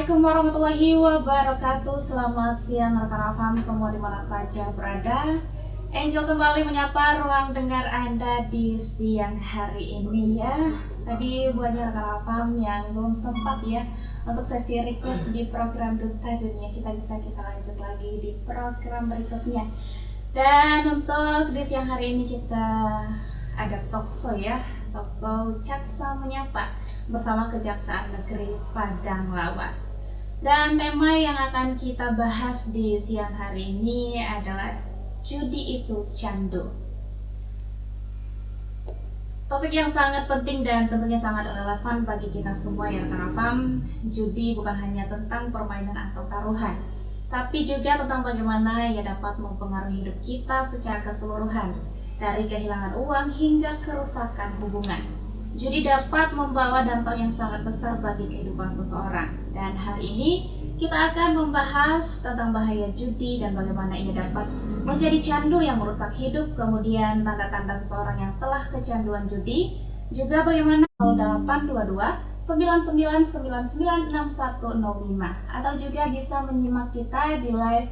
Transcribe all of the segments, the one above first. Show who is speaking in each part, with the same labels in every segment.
Speaker 1: Assalamualaikum warahmatullahi wabarakatuh. Selamat siang rekan Afam semua di mana saja berada. Angel kembali menyapa ruang dengar Anda di siang hari ini ya. Tadi buatnya rekan Afam yang belum sempat ya untuk sesi request di program Duta Dunia, kita lanjut lagi di program berikutnya. Dan untuk di siang hari ini kita ada talkshow ya, talkshow Jaksa Menyapa bersama Kejaksaan Negeri Padang Lawas. Dan tema yang akan kita bahas di siang hari ini adalah judi itu candu. Topik yang sangat penting dan tentunya sangat relevan bagi kita semua ya rekan Afam. Judi bukan hanya tentang permainan atau taruhan, tapi juga tentang bagaimana ia dapat mempengaruhi hidup kita secara keseluruhan, dari kehilangan uang hingga kerusakan hubungan. Judi dapat membawa dampak yang sangat besar bagi kehidupan seseorang. Dan hari ini kita akan membahas tentang bahaya judi dan bagaimana ia dapat menjadi candu yang merusak hidup, kemudian tanda-tanda seseorang yang telah kecanduan judi, juga bagaimana 0822 99996105, atau juga bisa menyimak kita di live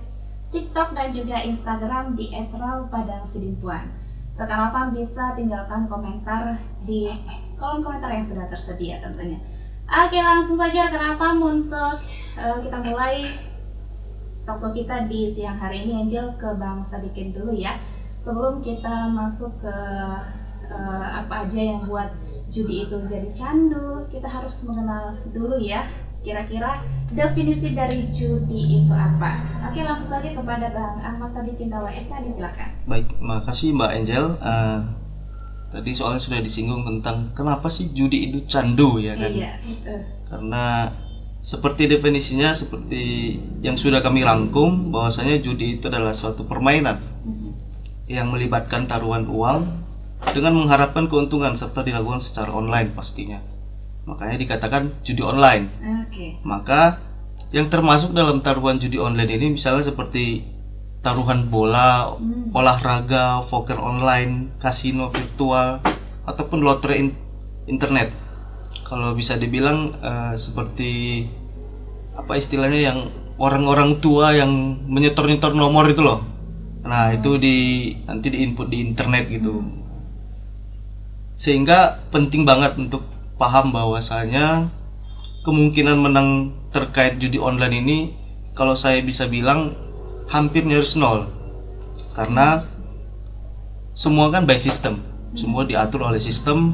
Speaker 1: TikTok dan juga Instagram di @raupadangsidimpuan. Rekan Afam bisa tinggalkan komentar di kolom komentar yang sudah tersedia tentunya. Oke, langsung saja rekan Afam untuk kita mulai talkshow kita di siang hari ini. Angel ke Bang Sadikin dulu ya, sebelum kita masuk ke apa aja yang buat judi itu jadi candu. Kita harus mengenal dulu ya, kira-kira definisi dari judi itu apa. Oke, langsung saja kepada Bang Ahmad Sadikin Dawa Esa, silakan.
Speaker 2: Baik, makasih Mbak Angel. Tadi soalnya sudah disinggung tentang kenapa sih judi itu candu ya kan?
Speaker 1: Iya.
Speaker 2: Karena seperti definisinya, seperti yang sudah kami rangkum, bahwasanya judi itu adalah suatu permainan yang melibatkan taruhan uang dengan mengharapkan keuntungan serta dilakukan secara online pastinya. Makanya dikatakan judi online.
Speaker 1: Oke.
Speaker 2: Maka yang termasuk dalam taruhan judi online ini misalnya seperti taruhan bola, olahraga, poker online, kasino virtual, ataupun lotre internet. Kalau bisa dibilang seperti apa istilahnya yang orang-orang tua yang menyetor-nyetor nomor itu loh. Nah itu nanti diinput di internet gitu. Sehingga penting banget untuk paham bahwasanya kemungkinan menang terkait judi online ini, kalau saya bisa bilang hampir nyaris nol, karena semua kan by system, semua diatur oleh sistem,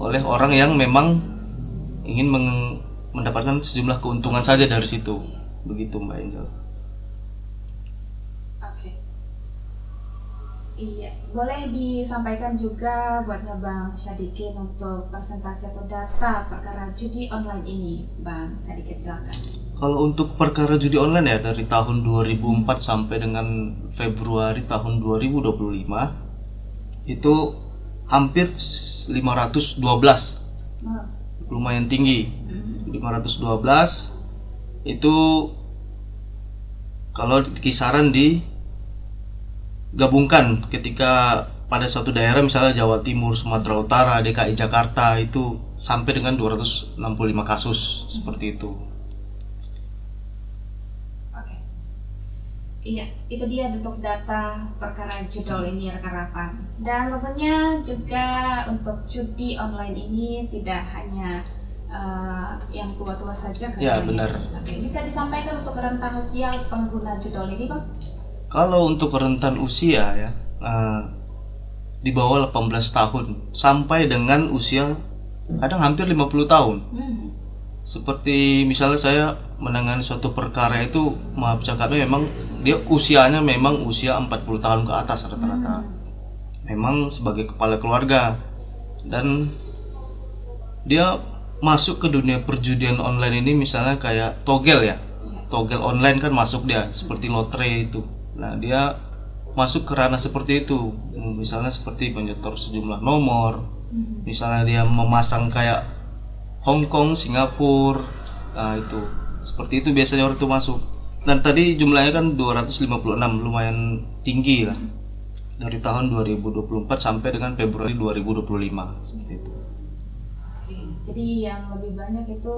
Speaker 2: oleh orang yang memang ingin mendapatkan sejumlah keuntungan saja dari situ, begitu Mbak Angel.
Speaker 1: Oke. Iya, boleh disampaikan juga buatnya Bang Sadikin untuk presentasi atau data perkara judi online ini, Bang Sadikin silakan.
Speaker 2: Kalau untuk perkara judi online ya, dari tahun 2004 sampai dengan Februari tahun 2025 itu hampir 512. Lumayan tinggi. 512 itu kalau kisaran digabungkan ketika pada suatu daerah misalnya Jawa Timur, Sumatera Utara, DKI Jakarta itu sampai dengan 265 kasus seperti itu.
Speaker 1: Iya, itu dia untuk data perkara judul ini rekan Afam. Dan tentunya juga untuk judi online ini tidak hanya yang tua-tua saja kan?
Speaker 2: Ya, benar.
Speaker 1: Oke, bisa disampaikan untuk rentan usia pengguna judul ini, Bang?
Speaker 2: Kalau untuk rentan usia ya, di bawah 18 tahun sampai dengan usia kadang hampir 50 tahun. Seperti misalnya saya menangani suatu perkara itu, maaf cakapnya memang dia usianya memang usia 40 tahun ke atas rata-rata. Memang sebagai kepala keluarga, dan dia masuk ke dunia perjudian online ini misalnya kayak togel ya. Togel online kan masuk dia, seperti lotre itu. Nah, dia masuk ke ranah seperti itu. Misalnya seperti menyetor sejumlah nomor. Misalnya dia memasang kayak Hong Kong, Singapura, nah itu seperti itu biasanya orang itu masuk. Dan tadi jumlahnya kan 256, lumayan tinggi lah, dari tahun 2024 sampai dengan Februari 2025 seperti itu.
Speaker 1: Oke. Jadi yang lebih banyak itu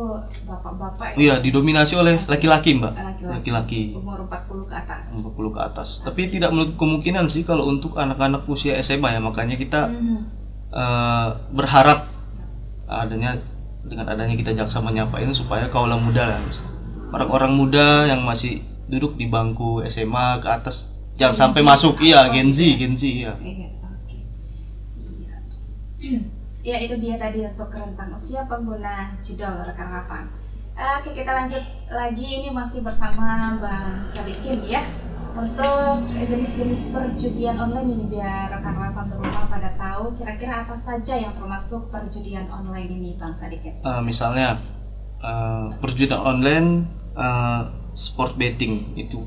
Speaker 1: bapak-bapak
Speaker 2: Iya, didominasi oleh laki-laki, Mbak. Laki-laki.
Speaker 1: Umur 40 ke atas.
Speaker 2: 40 ke atas. Tapi tidak menutup kemungkinan sih kalau untuk anak-anak usia SMA ya, makanya kita berharap dengan adanya kita Jaksa Menyapa ini supaya kaula muda lah, orang-orang muda yang masih duduk di bangku SMA ke atas jangan sampai masuk Gen Z ya.
Speaker 1: Ya, itu dia tadi untuk rentang usia pengguna judul rekan-rekan. Oke, kita lanjut lagi, ini masih bersama Bang Sadikin ya. Untuk jenis-jenis perjudian online ini biar rekan-rekan rumah pada tahu kira-kira apa saja yang termasuk perjudian online ini, Bang Sadikin.
Speaker 2: Misalnya perjudian online, sport betting itu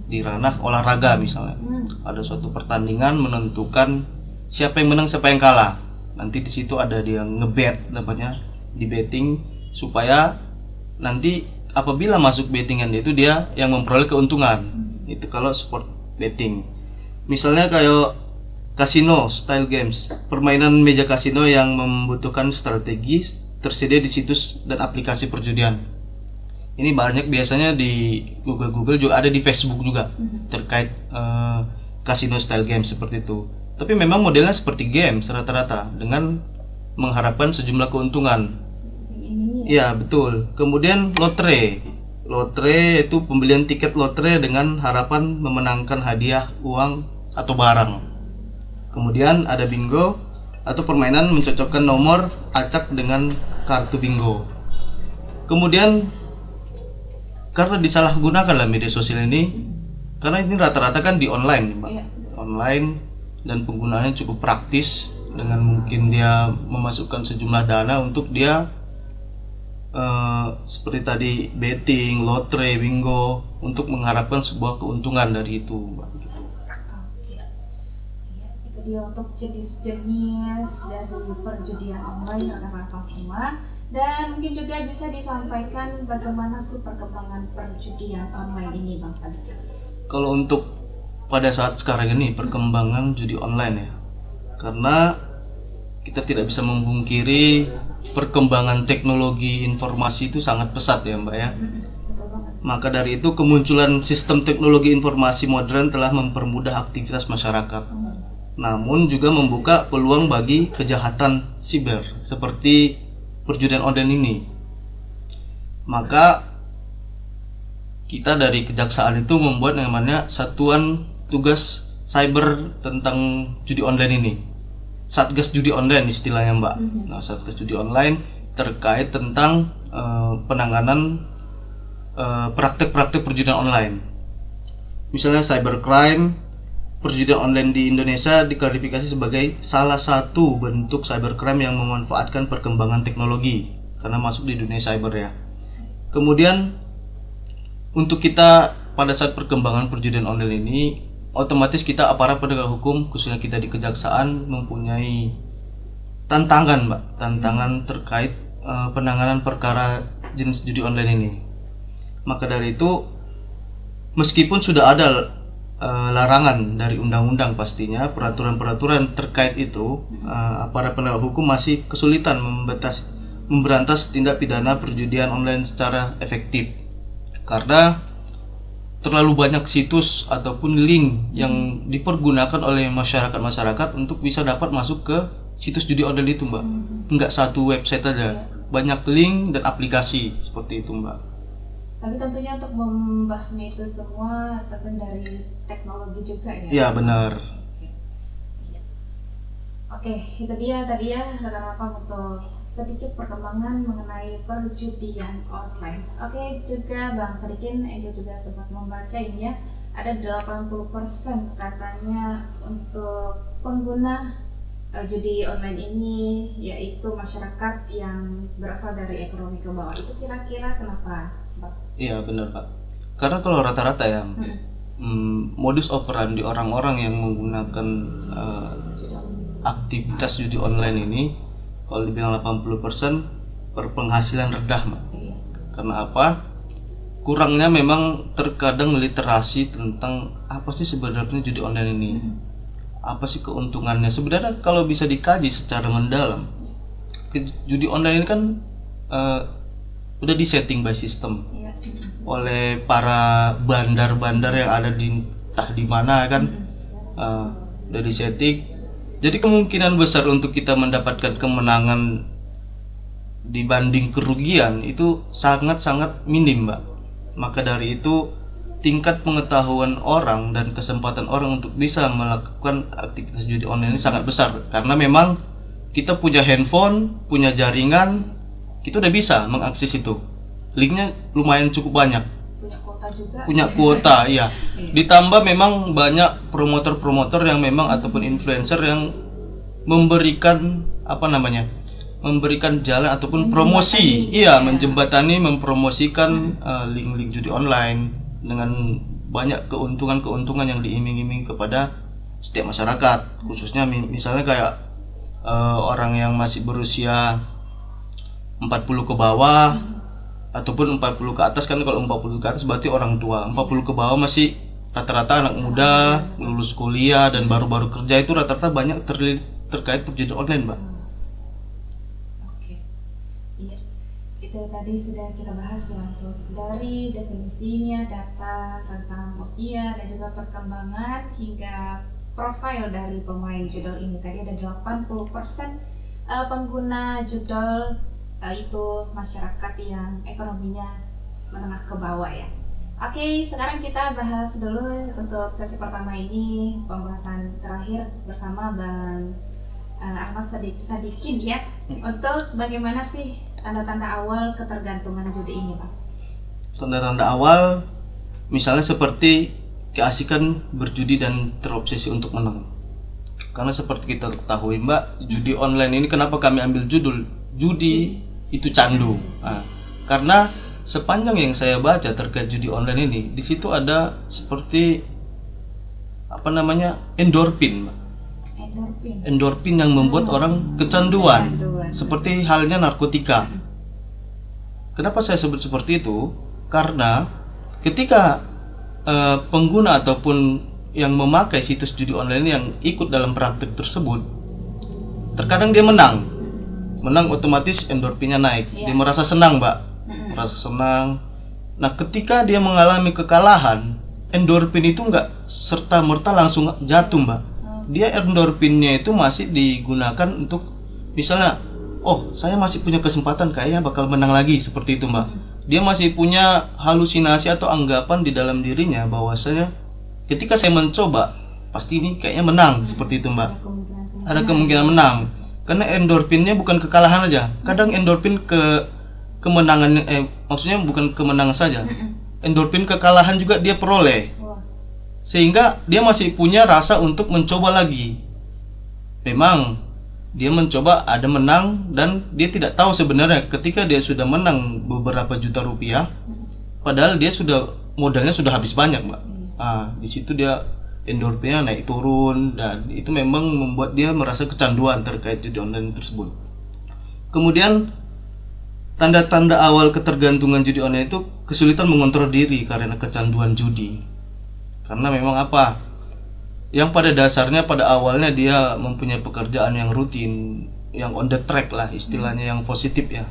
Speaker 2: di ranah olahraga misalnya. Ada suatu pertandingan menentukan siapa yang menang siapa yang kalah. Nanti di situ ada dia ngebet namanya, di betting supaya nanti apabila masuk bettingan itu dia yang memperoleh keuntungan. Itu kalau sport betting. Misalnya kayak kasino style games, permainan meja kasino yang membutuhkan strategi tersedia di situs dan aplikasi perjudian. Ini banyak biasanya di Google juga, ada di Facebook juga terkait kasino style games seperti itu. Tapi memang modelnya seperti games rata-rata dengan mengharapkan sejumlah keuntungan. Iya, betul. Kemudian lotre itu pembelian tiket lotre dengan harapan memenangkan hadiah uang atau barang. Kemudian ada bingo atau permainan mencocokkan nomor acak dengan kartu bingo. Kemudian karena disalahgunakan lah media sosial ini, karena ini rata-rata kan di online, Mbak. Online dan penggunaannya cukup praktis, dengan mungkin dia memasukkan sejumlah dana untuk dia seperti tadi betting, lotre, bingo untuk mengharapkan sebuah keuntungan dari itu, Mbak.
Speaker 1: Itu dia untuk jenis-jenis dari perjudian online rekan-rekan semua. Dan mungkin juga bisa disampaikan bagaimana sih perkembangan perjudian online ini, Bang Sadikin? Kalau
Speaker 2: untuk pada saat sekarang ini perkembangan judi online ya, karena kita tidak bisa memungkiri perkembangan teknologi informasi itu sangat pesat ya, Mbak ya. Maka dari itu kemunculan sistem teknologi informasi modern telah mempermudah aktivitas masyarakat, namun juga membuka peluang bagi kejahatan siber seperti perjudian online ini. Maka kita dari kejaksaan itu membuat yang namanya satuan tugas cyber tentang judi online ini, Satgas Judi Online istilahnya, Mbak. Nah, Satgas Judi Online terkait tentang penanganan praktek-praktek perjudian online. Misalnya cybercrime, perjudian online di Indonesia diklarifikasi sebagai salah satu bentuk cybercrime yang memanfaatkan perkembangan teknologi karena masuk di dunia cyber ya. Kemudian untuk kita pada saat perkembangan perjudian online ini, otomatis kita aparat penegak hukum, khususnya kita di kejaksaan, mempunyai tantangan, Mbak, tantangan terkait penanganan perkara jenis judi online ini. Maka dari itu, meskipun sudah ada larangan dari undang-undang pastinya, peraturan-peraturan terkait itu, aparat penegak hukum masih kesulitan memberantas tindak pidana perjudian online secara efektif. Karena terlalu banyak situs ataupun link yang dipergunakan oleh masyarakat untuk bisa dapat masuk ke situs judi online itu, Mbak. Enggak satu website aja, banyak link dan aplikasi seperti itu, Mbak.
Speaker 1: Tapi tentunya untuk membahasnya itu semua tentu dari teknologi juga ya.
Speaker 2: Iya, benar.
Speaker 1: Oke, itu dia tadi ya rekan-rekan untuk sedikit perkembangan mengenai perjudian online. Oke, juga Bang Sadikin, Angel juga sempat membaca ini ya, ada 80% katanya untuk pengguna judi online ini yaitu masyarakat yang berasal dari ekonomi ke bawah. Itu kira-kira kenapa, Pak?
Speaker 2: Iya, benar, Pak. Karena kalau rata-rata ya, modus operandi orang-orang yang menggunakan aktivitas judi online ini, kalau dibilang 80% berpenghasilan rendah, Mbak. Karena apa? Kurangnya memang terkadang literasi tentang apa sih sebenarnya judi online ini. Apa sih keuntungannya? Sebenarnya kalau bisa dikaji secara mendalam, judi online ini kan udah disetting by system oleh para bandar-bandar yang ada di entah di mana kan. Udah disetting. Jadi kemungkinan besar untuk kita mendapatkan kemenangan dibanding kerugian itu sangat-sangat minim, Mbak. Maka dari itu tingkat pengetahuan orang dan kesempatan orang untuk bisa melakukan aktivitas judi online ini sangat besar, karena memang kita punya handphone, punya jaringan, kita udah bisa mengakses itu. Linknya lumayan cukup banyak.
Speaker 1: Punya kuota juga.
Speaker 2: Punya kuota, iya. Ditambah memang banyak promotor-promotor yang memang ataupun influencer yang memberikan memberikan jalan ataupun promosi, menjembatani, mempromosikan link-link judi online dengan banyak keuntungan-keuntungan yang diiming-iming kepada setiap masyarakat, khususnya misalnya kayak orang yang masih berusia 40 ke bawah ataupun 40 ke atas. Kan kalau 40 ke atas berarti orang tua, 40 ke bawah masih rata-rata anak muda lulus kuliah dan baru-baru kerja, itu rata-rata banyak terkait perjudian online, Mbak.
Speaker 1: Itu tadi sudah kita bahas ya, untuk dari definisinya, data tentang usia dan juga perkembangan hingga profil dari pemain judol ini. Tadi ada 80% pengguna judol itu masyarakat yang ekonominya menengah ke bawah ya. Oke, sekarang kita bahas dulu untuk sesi pertama ini, pembahasan terakhir bersama Bang Ahmad Sadikin ya, untuk bagaimana sih tanda-tanda awal ketergantungan judi ini, Pak?
Speaker 2: Tanda-tanda awal misalnya seperti keasikan berjudi dan terobsesi untuk menang. Karena seperti kita ketahui, Mbak, judi online ini kenapa kami ambil judul judi itu candu? Karena sepanjang yang saya baca terkait judi online ini, di situ ada seperti endorfin, Mbak. Endorfin yang membuat orang kecanduan, seperti halnya narkotika. Kenapa saya sebut seperti itu? Karena ketika pengguna ataupun yang memakai situs judi online yang ikut dalam praktik tersebut, terkadang dia menang otomatis endorfinnya naik, dia merasa senang, Mbak, merasa senang. Nah, ketika dia mengalami kekalahan, endorfin itu nggak serta merta langsung jatuh, Mbak. Dia endorfinnya itu masih digunakan untuk misalnya, oh saya masih punya kesempatan, kayaknya bakal menang lagi, seperti itu, Mbak. Dia masih punya halusinasi atau anggapan di dalam dirinya bahwasanya ketika saya mencoba pasti ini kayaknya menang, seperti itu, Mbak. Ada kemungkinan menang karena endorfinnya bukan kekalahan aja, kadang endorfin kemenangan, maksudnya bukan kemenangan saja, endorfin kekalahan juga dia peroleh, sehingga dia masih punya rasa untuk mencoba lagi. Memang dia mencoba, ada menang, dan dia tidak tahu sebenarnya ketika dia sudah menang beberapa juta rupiah, padahal dia modalnya sudah habis banyak, Mbak. Di situ dia endorfinnya naik turun, dan itu memang membuat dia merasa kecanduan terkait judi online tersebut. Kemudian tanda-tanda awal ketergantungan judi online itu kesulitan mengontrol diri karena kecanduan judi. Karena memang yang pada dasarnya pada awalnya dia mempunyai pekerjaan yang rutin, yang on the track lah istilahnya, yang positif ya.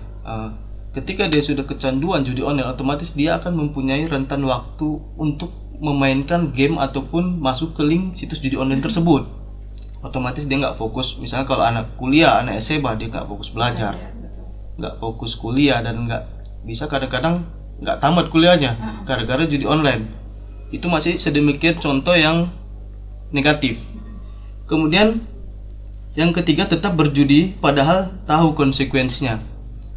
Speaker 2: Ketika dia sudah kecanduan judi online, otomatis dia akan mempunyai rentan waktu untuk memainkan game ataupun masuk ke link situs judi online tersebut. Otomatis dia nggak fokus. Misalnya kalau anak kuliah, anak SMA, dia nggak fokus belajar, nggak fokus kuliah, dan nggak bisa, kadang-kadang nggak tamat kuliahnya gara-gara judi online. Itu masih sedemikian contoh yang negatif. Kemudian yang ketiga, tetap berjudi padahal tahu konsekuensinya.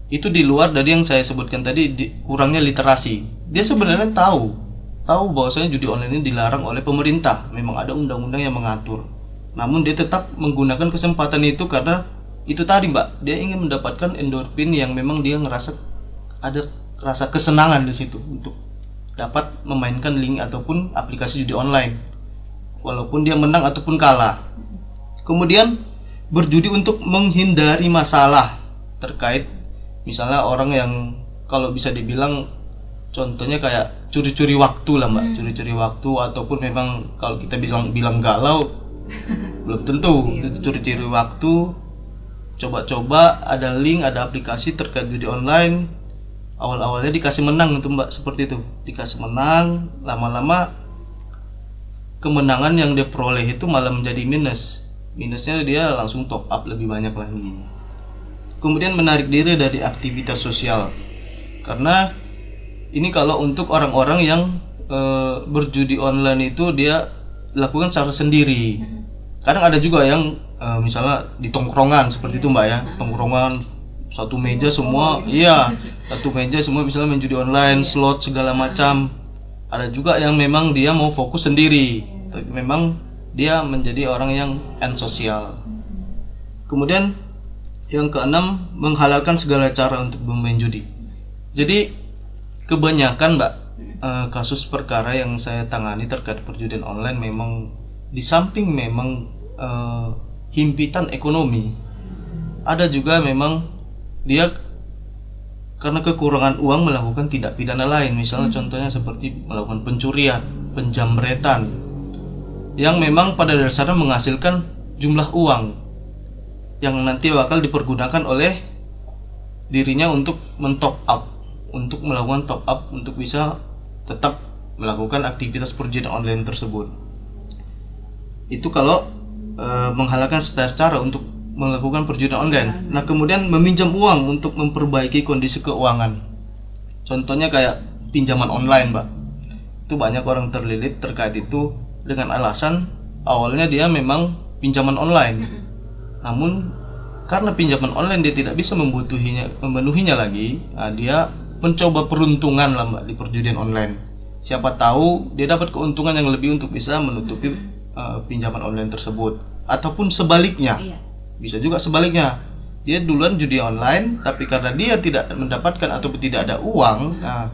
Speaker 2: Itu di luar dari yang saya sebutkan tadi, kurangnya literasi. Dia sebenarnya tahu bahwasanya judi online ini dilarang oleh pemerintah, memang ada undang-undang yang mengatur. Namun dia tetap menggunakan kesempatan itu karena itu tadi, Mbak, dia ingin mendapatkan endorfin yang memang dia ngerasa ada rasa kesenangan di situ untuk dapat memainkan link ataupun aplikasi judi online, walaupun dia menang ataupun kalah. Kemudian berjudi untuk menghindari masalah terkait misalnya orang yang kalau bisa dibilang contohnya kayak curi-curi waktu lah, Mbak. Curi-curi waktu, ataupun memang kalau kita bilang galau belum tentu. Itu curi-curi waktu coba-coba ada link, ada aplikasi terkait judi online. Awal-awalnya dikasih menang itu Mbak, seperti itu. Dikasih menang, lama-lama kemenangan yang dia peroleh itu malah menjadi minus. Minusnya dia langsung top up lebih banyak lagi. Kemudian menarik diri dari aktivitas sosial. Karena ini kalau untuk orang-orang yang berjudi online itu dia lakukan secara sendiri. Kadang ada juga yang misalnya di tongkrongan seperti itu Mbak ya, tongkrongan satu meja semua, satu meja semua misalnya main judi online, slot segala macam. Ada juga yang memang dia mau fokus sendiri, tapi memang dia menjadi orang yang antisosial. Kemudian yang keenam, menghalalkan segala cara untuk bermain judi. Jadi kebanyakan Mbak, kasus perkara yang saya tangani terkait perjudian online memang di samping memang himpitan ekonomi, ada juga memang dia karena kekurangan uang melakukan tindak pidana lain, misalnya contohnya seperti melakukan pencurian, penjamretan, yang memang pada dasarnya menghasilkan jumlah uang yang nanti bakal dipergunakan oleh dirinya untuk men-top up, untuk melakukan top up untuk bisa tetap melakukan aktivitas perjudian online tersebut. Itu kalau menghalalkan secara cara untuk melakukan perjudian online. Nah, kemudian meminjam uang untuk memperbaiki kondisi keuangan. Contohnya kayak pinjaman online, Mbak. Itu banyak orang terlilit terkait itu dengan alasan awalnya dia memang pinjaman online. Namun karena pinjaman online dia tidak bisa memenuhinya lagi, nah dia mencoba peruntungan lah Mbak di perjudian online. Siapa tahu dia dapat keuntungan yang lebih untuk bisa menutupi pinjaman online tersebut. Ataupun sebaliknya. Bisa juga sebaliknya, dia duluan judi online, tapi karena dia tidak mendapatkan ataupun tidak ada uang, nah,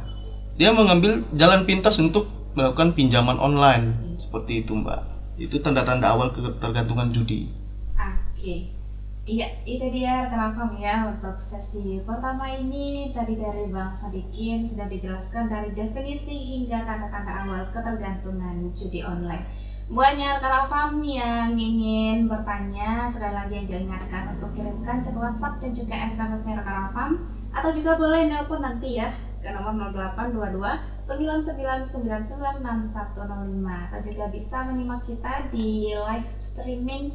Speaker 2: dia mengambil jalan pintas untuk melakukan pinjaman online. Seperti itu Mbak. Itu tanda-tanda awal ketergantungan judi.
Speaker 1: Oke. Iya, itu dia rekan ya untuk sesi pertama ini. Tadi dari Bang Sadikin sudah dijelaskan dari definisi hingga tanda-tanda awal ketergantungan judi online. Buatnya rekan yang ingin bertanya, sekali lagi yang diingatkan untuk kirimkan chat WhatsApp dan juga SMS-nya rekan atau juga boleh nelpon nanti ya ke nomor 0822 9999 6105, atau juga bisa menyimak kita di live streaming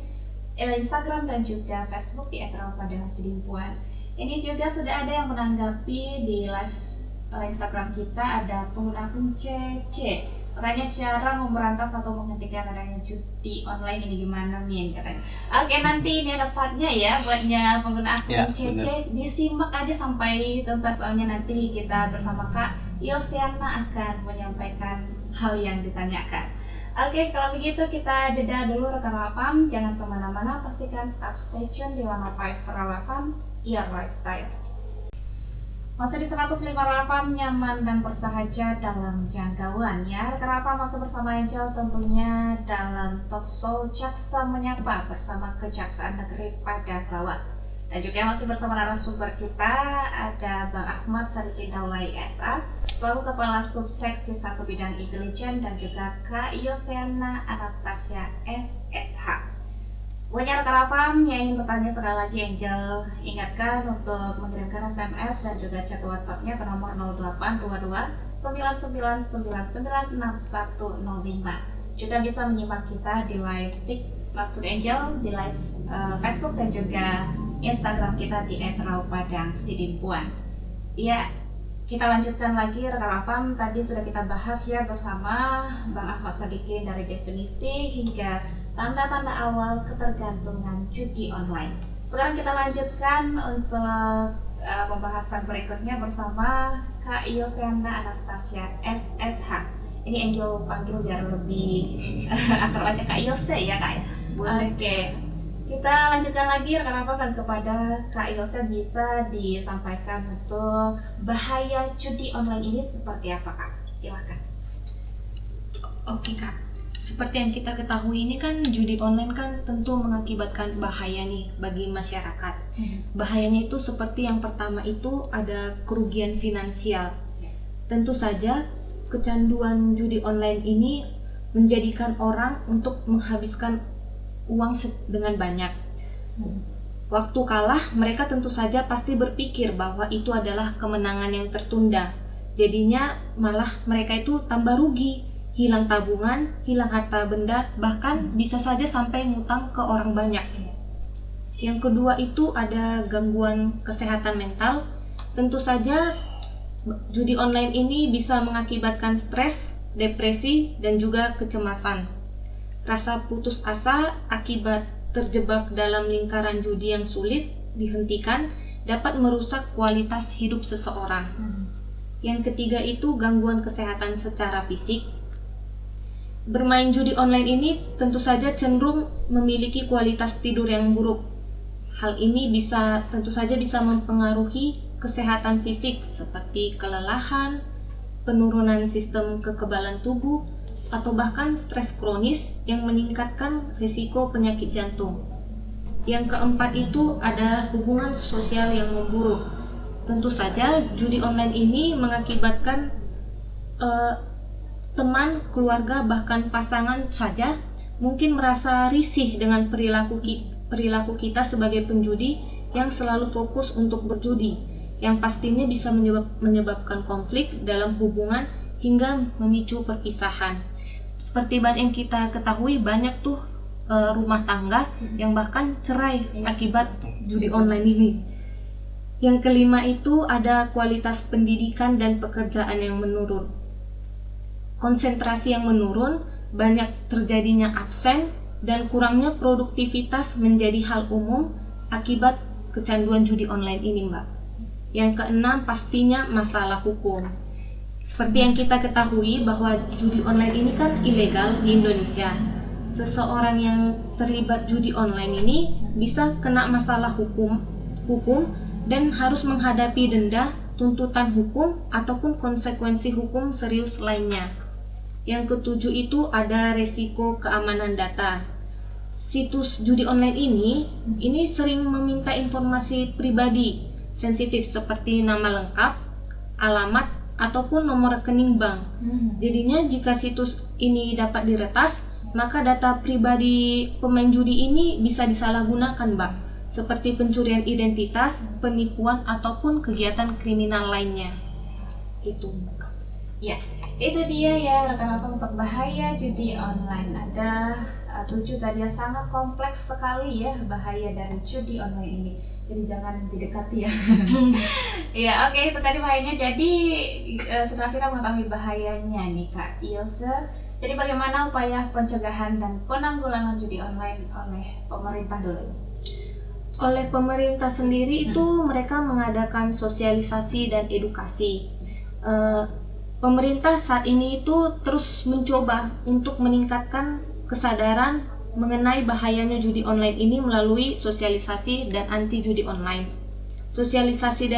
Speaker 1: Instagram dan juga Facebook di @rawapadang_sidimpuan. Ini juga sudah ada yang menanggapi di live Instagram kita, ada pengguna akun CC. Katanya cara memberantas atau menghentikan adanya judi online ini gimana Min katanya. Oke, nanti ini ada partnya ya buatnya pengguna akun CC, disimak aja sampai tuntas, soalnya nanti kita bersama Kak Yosiana akan menyampaikan hal yang ditanyakan. Oke, kalau begitu kita jeda dulu rekan-rekan, jangan kemana-mana, pastikan tetap stay tune di 105 Rawapan, Your Lifestyle. Masih di 105 Rawapan, nyaman dan bersahaja dalam jangkauan ya. Rekan-rekan masih bersama Angel tentunya dalam talk show Jaksa Menyapa bersama Kejaksaan Negeri Padang Lawas. Dan juga masih bersama narasumber kita ada Bang Ahmad Sadikin Daulay SA selaku Kepala Subseksi 1 Bidang Intelijen, dan juga Kak Yosiana Anastasia SSH. Banyak rekan-rekan yang ingin bertanya, sekali lagi Angel ingatkan untuk mengirimkan SMS dan juga chat WhatsApp-nya ke nomor 0822 9999 6105. Juga bisa menyimak kita di live maksud Angel di live Facebook dan juga Instagram kita di @rawapadang_sidimpuan. Ya, kita lanjutkan lagi rekan-rekan. Tadi sudah kita bahas ya bersama Bang Ahmad Sadikin dari definisi hingga tanda-tanda awal ketergantungan judi online. Sekarang kita lanjutkan untuk pembahasan berikutnya bersama Kak Yosiana Anastasia SSH. Ini Angel panggil biar lebih akrab aja Kak Yose ya Kak ya. Oke. Kita lanjutkan lagi rekan-rekan, dan kepada Kak Yose bisa disampaikan untuk bahaya judi online ini seperti apa Kak? Silakan.
Speaker 3: Oke Kak. Seperti yang kita ketahui ini kan judi online kan tentu mengakibatkan bahaya nih bagi masyarakat. Bahayanya itu seperti yang pertama itu ada kerugian finansial. Tentu saja kecanduan judi online ini menjadikan orang untuk menghabiskan uang dengan banyak. Waktu kalah, mereka tentu saja pasti berpikir bahwa itu adalah kemenangan yang tertunda. Jadinya malah mereka itu tambah rugi, hilang tabungan, hilang harta benda, bahkan bisa saja sampai ngutang ke orang banyak. Yang kedua itu ada gangguan kesehatan mental. Tentu saja judi online ini bisa mengakibatkan stres, depresi, dan juga kecemasan. Rasa putus asa akibat terjebak dalam lingkaran judi yang sulit dihentikan dapat merusak kualitas hidup seseorang. Yang ketiga itu gangguan kesehatan secara fisik. Bermain judi online ini tentu saja cenderung memiliki kualitas tidur yang buruk. Hal ini tentu saja bisa mempengaruhi kesehatan fisik seperti kelelahan, penurunan sistem kekebalan tubuh, atau bahkan stres kronis yang meningkatkan risiko penyakit jantung. Yang keempat itu ada hubungan sosial yang memburuk. Tentu saja judi online ini mengakibatkan teman, keluarga, bahkan pasangan saja mungkin merasa risih dengan perilaku kita sebagai penjudi yang selalu fokus untuk berjudi, yang pastinya bisa menyebabkan konflik dalam hubungan hingga memicu perpisahan. Seperti yang kita ketahui, banyak tuh rumah tangga yang bahkan cerai akibat judi online ini. Yang kelima itu ada kualitas pendidikan dan pekerjaan yang menurun. Konsentrasi yang menurun, banyak terjadinya absen, dan kurangnya produktivitas menjadi hal umum akibat kecanduan judi online ini, Mbak. Yang keenam pastinya masalah hukum. Seperti yang kita ketahui bahwa judi online ini kan ilegal di Indonesia. Seseorang yang terlibat judi online ini bisa kena masalah hukum dan harus menghadapi denda, tuntutan hukum, ataupun konsekuensi hukum serius lainnya. Yang ketujuh itu ada resiko keamanan data. Situs judi online ini sering meminta informasi pribadi sensitif seperti nama lengkap, alamat, ataupun nomor rekening bank. Jadinya jika situs ini dapat diretas, maka data pribadi pemain judi ini bisa disalahgunakan, Mbak, seperti pencurian identitas, penipuan, ataupun kegiatan kriminal lainnya. Itu, Mbak.
Speaker 1: Ya, itu dia ya rekan-rekan untuk bahaya judi online. Ada 7 tadi yang sangat kompleks sekali ya bahaya dari judi online ini. Jadi jangan didekati ya. Ya, oke, itu tadi bahayanya. Jadi setelah kita mengetahui bahayanya nih Kak Ilse, jadi bagaimana upaya pencegahan dan penanggulangan judi online oleh pemerintah dulu?
Speaker 3: Oleh pemerintah sendiri itu mereka mengadakan sosialisasi dan edukasi. Pemerintah saat ini itu terus mencoba untuk meningkatkan kesadaran mengenai bahayanya judi online ini melalui sosialisasi dan anti judi online. Sosialisasi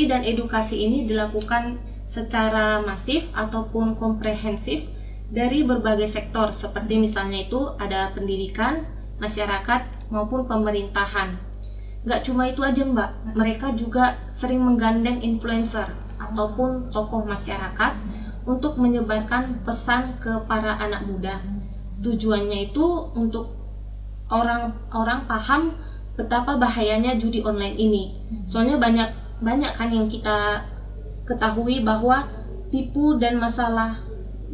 Speaker 3: dan edukasi ini dilakukan secara masif ataupun komprehensif dari berbagai sektor, seperti misalnya itu ada pendidikan, masyarakat, maupun pemerintahan. Gak cuma itu aja, Mbak, mereka juga sering menggandeng influencer ataupun tokoh masyarakat untuk menyebarkan pesan ke para anak muda. Tujuannya itu untuk orang-orang paham betapa bahayanya judi online ini. Soalnya banyak kan yang kita ketahui bahwa tipu dan masalah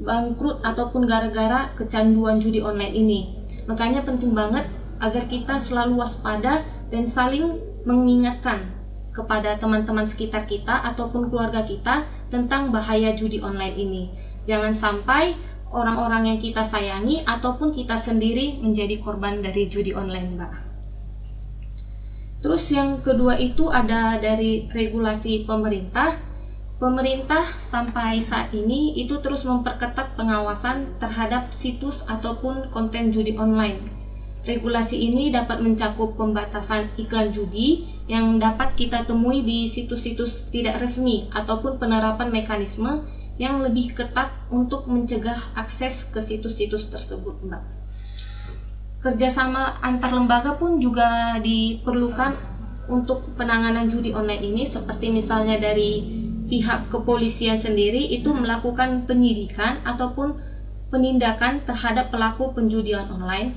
Speaker 3: bangkrut ataupun gara-gara kecanduan judi online ini. Makanya penting banget agar kita selalu waspada dan saling mengingatkan kepada teman-teman sekitar kita ataupun keluarga kita tentang bahaya judi online ini. Jangan sampai orang-orang yang kita sayangi ataupun kita sendiri menjadi korban dari judi online, Mbak. Terus yang kedua itu ada dari regulasi pemerintah. Pemerintah sampai saat ini itu terus memperketat pengawasan terhadap situs ataupun konten judi online. Regulasi ini dapat mencakup pembatasan iklan judi yang dapat kita temui di situs-situs tidak resmi ataupun penerapan mekanisme yang lebih ketat untuk mencegah akses ke situs-situs tersebut, Mbak. Kerjasama antar lembaga pun juga diperlukan untuk penanganan judi online ini, seperti misalnya dari pihak kepolisian sendiri itu melakukan penyidikan ataupun penindakan terhadap pelaku penjudian online.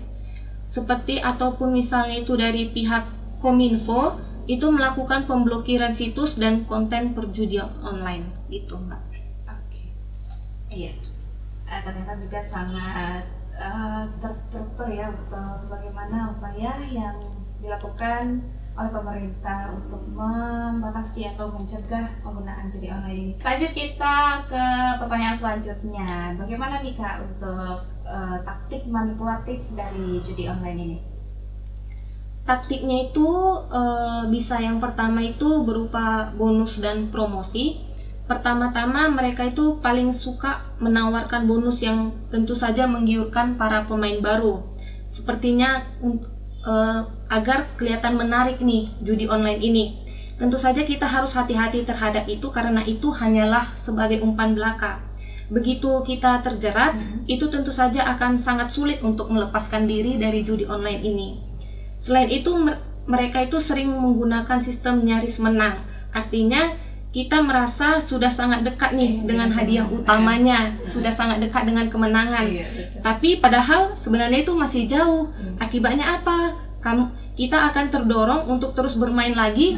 Speaker 3: seperti ataupun misalnya itu dari pihak Kominfo itu melakukan pemblokiran situs dan konten perjudian online gitu Mbak.
Speaker 1: Oke. Iya. Ternyata juga sangat terstruktur ya untuk bagaimana upaya yang dilakukan oleh pemerintah untuk membatasi atau mencegah penggunaan judi online ini. Lanjut kita ke pertanyaan selanjutnya. Bagaimana nih Kak untuk taktik manipulatif dari judi online ini?
Speaker 3: Taktiknya itu bisa yang pertama itu berupa bonus dan promosi. Pertama-tama mereka itu paling suka menawarkan bonus yang tentu saja menggiurkan para pemain baru. Sepertinya agar kelihatan menarik nih judi online ini. Tentu saja kita harus hati-hati terhadap itu karena itu hanyalah sebagai umpan belaka. Begitu kita terjerat, itu tentu saja akan sangat sulit untuk melepaskan diri dari judi online ini. Selain itu mereka itu sering menggunakan sistem nyaris menang. Artinya kita merasa sudah sangat dekat nih dengan hadiah utamanya, sudah sangat dekat dengan kemenangan. Tapi padahal sebenarnya itu masih jauh. Akibatnya apa? Kita akan terdorong untuk terus bermain lagi,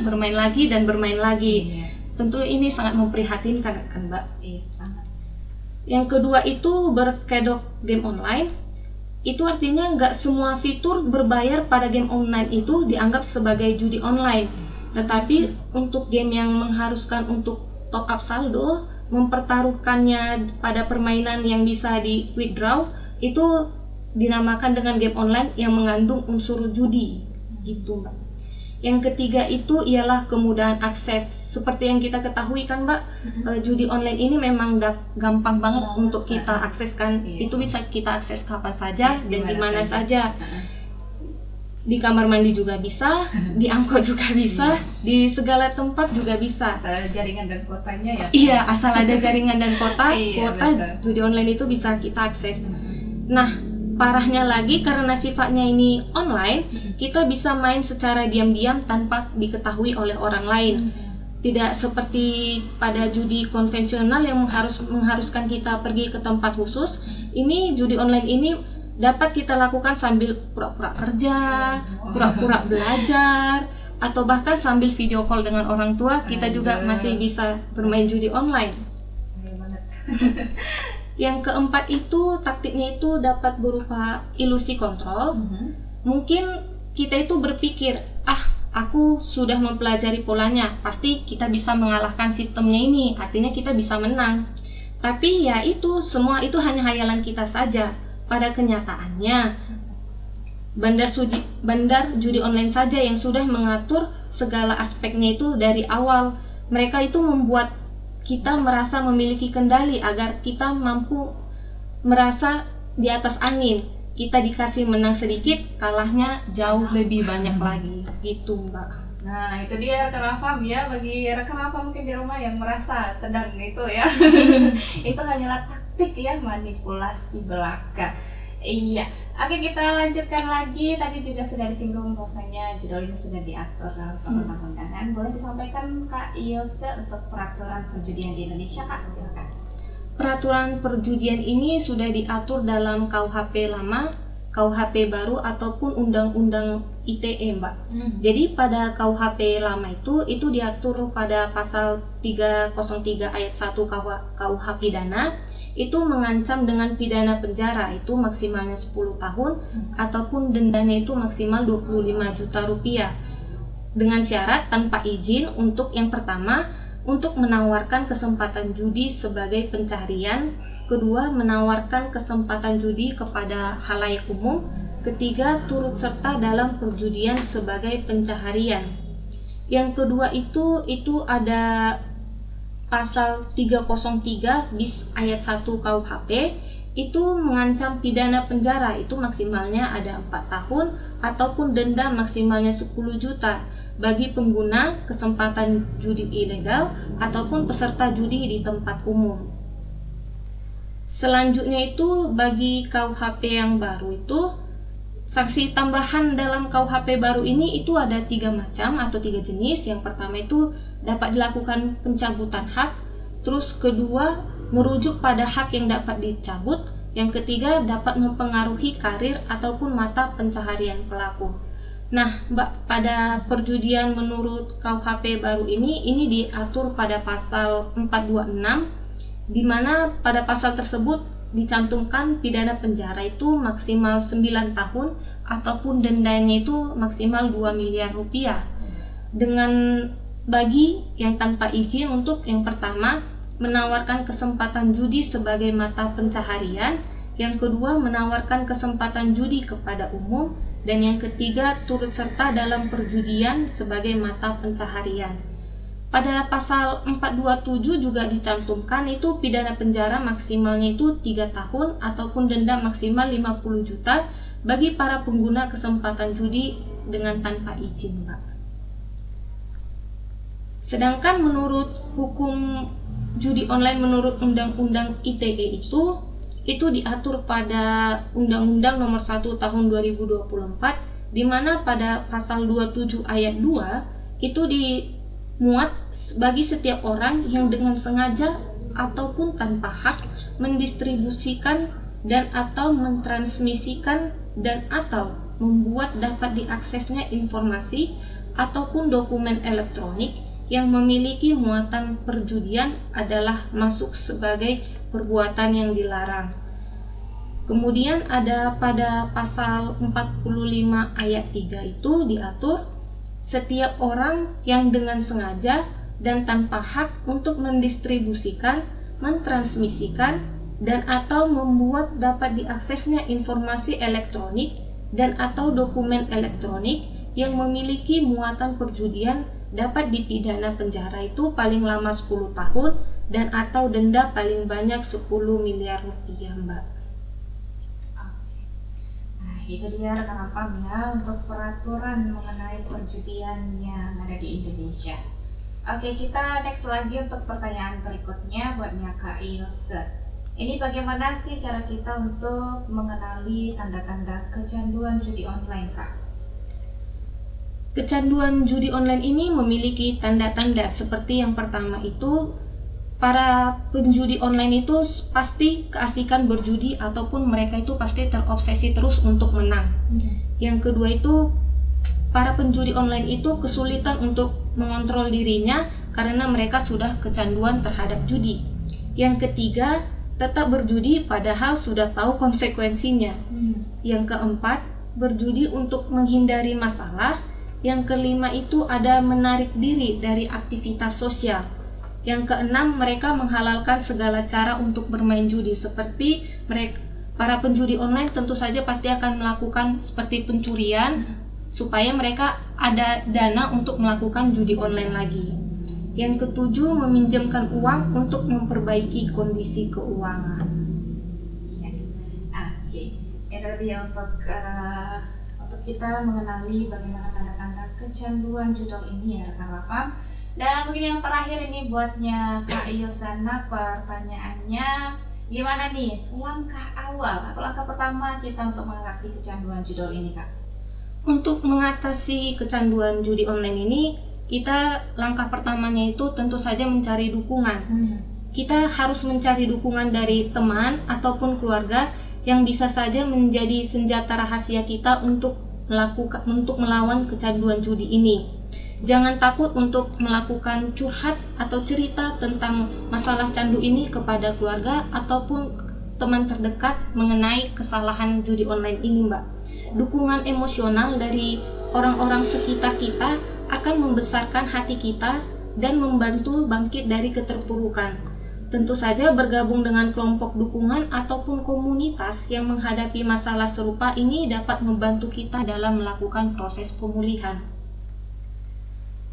Speaker 3: dan bermain lagi. Tentu ini sangat memprihatinkan kan Mbak?
Speaker 1: Iya, sangat.
Speaker 3: Yang kedua itu berkedok game online. Itu artinya nggak semua fitur berbayar pada game online itu dianggap sebagai judi online. Tetapi untuk game yang mengharuskan untuk top up saldo, mempertaruhkannya pada permainan yang bisa di withdraw, itu dinamakan dengan game online yang mengandung unsur judi. Gitu Mbak. Yang ketiga itu ialah kemudahan akses. Seperti yang kita ketahui kan Mbak, judi online ini memang gampang banget untuk kita akseskan. Itu bisa kita akses kapan saja dan di mana saja. Di kamar mandi juga bisa, di angkot juga bisa, di segala tempat juga bisa.
Speaker 1: Asal ada jaringan dan kuotanya ya?
Speaker 3: Iya, asal ada jaringan dan kuota,
Speaker 1: Betul.
Speaker 3: judi online itu bisa kita akses. Nah, parahnya lagi karena sifatnya ini online, kita bisa main secara diam-diam tanpa diketahui oleh orang lain. Tidak seperti pada judi konvensional yang mengharuskan kita pergi ke tempat khusus. Ini judi online ini dapat kita lakukan sambil pura-pura kerja, pura-pura belajar, atau bahkan sambil video call dengan orang tua, kita juga masih bisa bermain judi online. Yang keempat itu taktiknya itu dapat berupa ilusi kontrol. Mungkin kita itu berpikir, aku sudah mempelajari polanya, pasti kita bisa mengalahkan sistemnya ini, artinya kita bisa menang. Tapi ya itu, semua itu hanya hayalan kita saja. Pada kenyataannya, bandar judi online saja yang sudah mengatur segala aspeknya itu dari awal. Mereka itu membuat kita merasa memiliki kendali agar kita mampu merasa di atas angin. Kita dikasih menang sedikit, kalahnya jauh lebih banyak lagi. Gitu Mbak.
Speaker 1: Nah itu dia Kak Rafam ya, bagi rekan Rafam mungkin di rumah yang merasa sedang itu ya itu hanyalah taktik ya, manipulasi belaka. Iya, oke kita lanjutkan lagi. Tadi juga sudah disinggung bahwasanya judul ini sudah diatur dalam perundang-undangan. Boleh disampaikan Kak Yose untuk peraturan perjudian di Indonesia Kak, silakan.
Speaker 3: Peraturan perjudian ini sudah diatur dalam KUHP lama, KUHP baru ataupun Undang-Undang ITE Mbak. Jadi pada KUHP lama itu diatur pada pasal 303 ayat 1 KUH pidana, itu mengancam dengan pidana penjara itu maksimalnya 10 tahun ataupun dendanya itu maksimal 25 juta rupiah. Dengan syarat tanpa izin untuk yang pertama, untuk menawarkan kesempatan judi sebagai pencaharian, kedua menawarkan kesempatan judi kepada khalayak umum, ketiga turut serta dalam perjudian sebagai pencaharian. Yang kedua itu ada pasal 303 bis ayat 1 KUHP, itu mengancam pidana penjara itu maksimalnya ada 4 tahun ataupun denda maksimalnya 10 juta bagi pengguna kesempatan judi ilegal ataupun peserta judi di tempat umum. Selanjutnya itu bagi KUHP yang baru itu, sanksi tambahan dalam KUHP baru ini itu ada 3 macam atau 3 jenis. Yang pertama itu dapat dilakukan pencabutan hak, terus kedua merujuk pada hak yang dapat dicabut, Yang ketiga, dapat mempengaruhi karir ataupun mata pencaharian pelaku. Nah, Mbak, pada perjudian menurut KUHP baru ini diatur pada pasal 426, di mana pada pasal tersebut dicantumkan pidana penjara itu maksimal 9 tahun ataupun dendanya itu maksimal 2 miliar rupiah. Dengan bagi yang tanpa izin untuk yang pertama, menawarkan kesempatan judi sebagai mata pencaharian, yang kedua menawarkan kesempatan judi kepada umum, dan yang ketiga turut serta dalam perjudian sebagai mata pencaharian. Pada pasal 427 juga dicantumkan itu pidana penjara maksimalnya itu 3 tahun ataupun denda maksimal 50 juta bagi para pengguna kesempatan judi dengan tanpa izin, Pak. Sedangkan menurut hukum judi online menurut Undang-Undang ITE itu diatur pada Undang-Undang Nomor 1 Tahun 2024, di mana pada pasal 27 ayat 2 itu dimuat bagi setiap orang yang dengan sengaja ataupun tanpa hak mendistribusikan dan atau mentransmisikan dan atau membuat dapat diaksesnya informasi ataupun dokumen elektronik yang memiliki muatan perjudian adalah masuk sebagai perbuatan yang dilarang. Kemudian ada pada pasal 45 ayat 3 itu diatur setiap orang yang dengan sengaja dan tanpa hak untuk mendistribusikan, mentransmisikan, dan atau membuat dapat diaksesnya informasi elektronik dan atau dokumen elektronik yang memiliki muatan perjudian dapat dipidana penjara itu paling lama 10 tahun dan atau denda paling banyak 10 miliar rupiah, Mbak.
Speaker 1: Oke. Nah, itu dia rekan-rekan ya untuk peraturan mengenai perjudian yang ada di Indonesia. Oke, kita next lagi untuk pertanyaan berikutnya buatnya Kak Ilse. Ini bagaimana sih cara kita untuk mengenali tanda-tanda kecanduan judi online, Kak?
Speaker 3: Kecanduan judi online ini memiliki tanda-tanda seperti yang pertama itu, para penjudi online itu pasti keasikan berjudi ataupun mereka itu pasti terobsesi terus untuk menang. Yang kedua itu, para penjudi online itu kesulitan untuk mengontrol dirinya karena mereka sudah kecanduan terhadap judi. Yang ketiga, tetap berjudi padahal sudah tahu konsekuensinya. Yang keempat, berjudi untuk menghindari masalah. Yang kelima itu ada menarik diri dari aktivitas sosial. Yang keenam, mereka menghalalkan segala cara untuk bermain judi, seperti para penjudi online tentu saja pasti akan melakukan seperti pencurian supaya mereka ada dana untuk melakukan judi online lagi. Yang ketujuh, meminjamkan uang untuk memperbaiki kondisi keuangan.
Speaker 1: Ya. Oke. Itu dia untuk kita mengenali bagaimana tanda-tanda kecanduan judul ini ya rekan-rekan. Dan mungkin yang terakhir ini buatnya Kak Yosana, pertanyaannya gimana nih langkah awal atau langkah pertama kita untuk mengatasi kecanduan judul ini, Kak?
Speaker 3: Untuk mengatasi kecanduan judi online ini, kita langkah pertamanya itu tentu saja mencari dukungan. Kita harus mencari dukungan dari teman ataupun keluarga yang bisa saja menjadi senjata rahasia kita untuk melawan kecanduan judi ini. Jangan takut untuk melakukan curhat atau cerita tentang masalah candu ini kepada keluarga ataupun teman terdekat mengenai kesalahan judi online ini, Mbak. Dukungan emosional dari orang-orang sekitar kita akan membesarkan hati kita dan membantu bangkit dari keterpurukan. Tentu saja bergabung dengan kelompok dukungan ataupun komunitas yang menghadapi masalah serupa ini dapat membantu kita dalam melakukan proses pemulihan.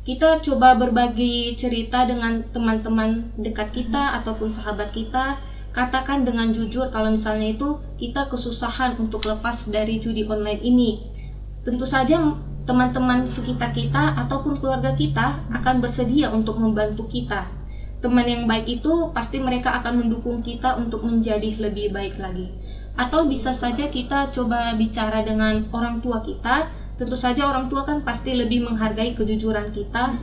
Speaker 3: Kita coba berbagi cerita dengan teman-teman dekat kita ataupun sahabat kita. Katakan dengan jujur kalau misalnya itu kita kesusahan untuk lepas dari judi online ini. Tentu saja teman-teman sekitar kita ataupun keluarga kita akan bersedia untuk membantu kita. Teman yang baik itu pasti mereka akan mendukung kita untuk menjadi lebih baik lagi. Atau bisa saja kita coba bicara dengan orang tua kita. Tentu saja orang tua kan pasti lebih menghargai kejujuran kita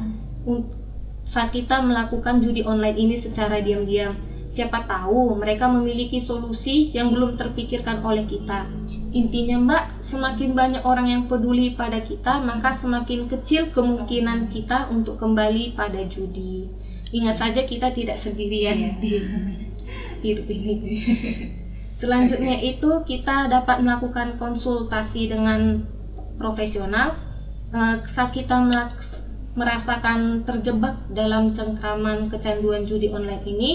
Speaker 3: saat kita melakukan judi online ini secara diam-diam. Siapa tahu mereka memiliki solusi yang belum terpikirkan oleh kita. Intinya Mbak, semakin banyak orang yang peduli pada kita, maka semakin kecil kemungkinan kita untuk kembali pada judi. Ingat saja kita tidak sendirian di hidup ini. Selanjutnya itu kita dapat melakukan konsultasi dengan profesional. Saat kita merasakan terjebak dalam cengkraman kecanduan judi online ini,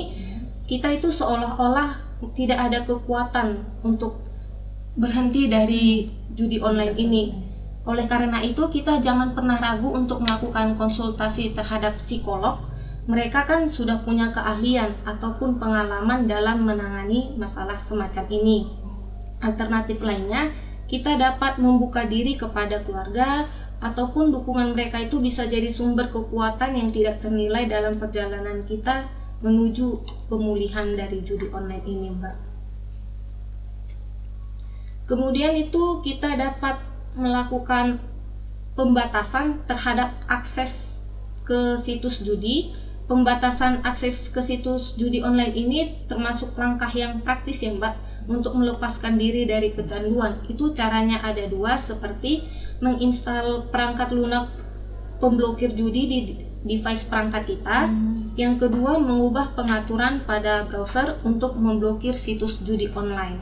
Speaker 3: kita itu seolah-olah tidak ada kekuatan untuk berhenti dari judi online ini. Oleh karena itu, kita jangan pernah ragu untuk melakukan konsultasi terhadap psikolog. Mereka kan sudah punya keahlian ataupun pengalaman dalam menangani masalah semacam ini. Alternatif lainnya, kita dapat membuka diri kepada keluarga, ataupun dukungan mereka itu bisa jadi sumber kekuatan yang tidak ternilai dalam perjalanan kita menuju pemulihan dari judi online ini, Mbak. Kemudian itu kita dapat melakukan pembatasan terhadap akses ke situs judi. Pembatasan akses ke situs judi online ini termasuk langkah yang praktis ya Mbak, untuk melepaskan diri dari kecanduan. Itu caranya ada dua, seperti menginstal perangkat lunak pemblokir judi di device perangkat kita. Yang kedua, mengubah pengaturan pada browser untuk memblokir situs judi online.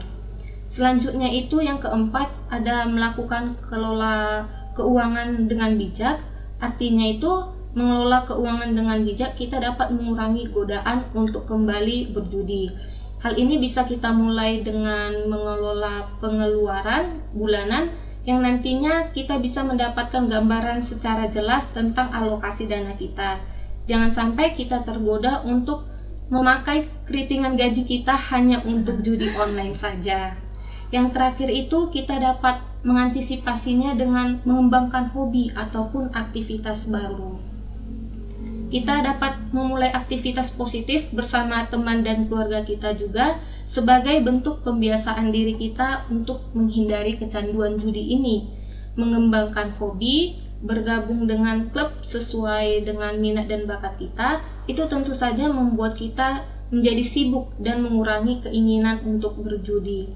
Speaker 3: Selanjutnya itu yang keempat, ada melakukan kelola keuangan dengan bijak. Artinya itu mengelola keuangan dengan bijak, kita dapat mengurangi godaan untuk kembali berjudi. Hal ini bisa kita mulai dengan mengelola pengeluaran bulanan yang nantinya kita bisa mendapatkan gambaran secara jelas tentang alokasi dana kita. Jangan sampai kita tergoda untuk memakai keritingan gaji kita hanya untuk judi online saja. Yang terakhir itu kita dapat mengantisipasinya dengan mengembangkan hobi ataupun aktivitas baru. Kita dapat memulai aktivitas positif bersama teman dan keluarga kita juga sebagai bentuk pembiasaan diri kita untuk menghindari kecanduan judi ini. Mengembangkan hobi, bergabung dengan klub sesuai dengan minat dan bakat kita, itu tentu saja membuat kita menjadi sibuk dan mengurangi keinginan untuk berjudi.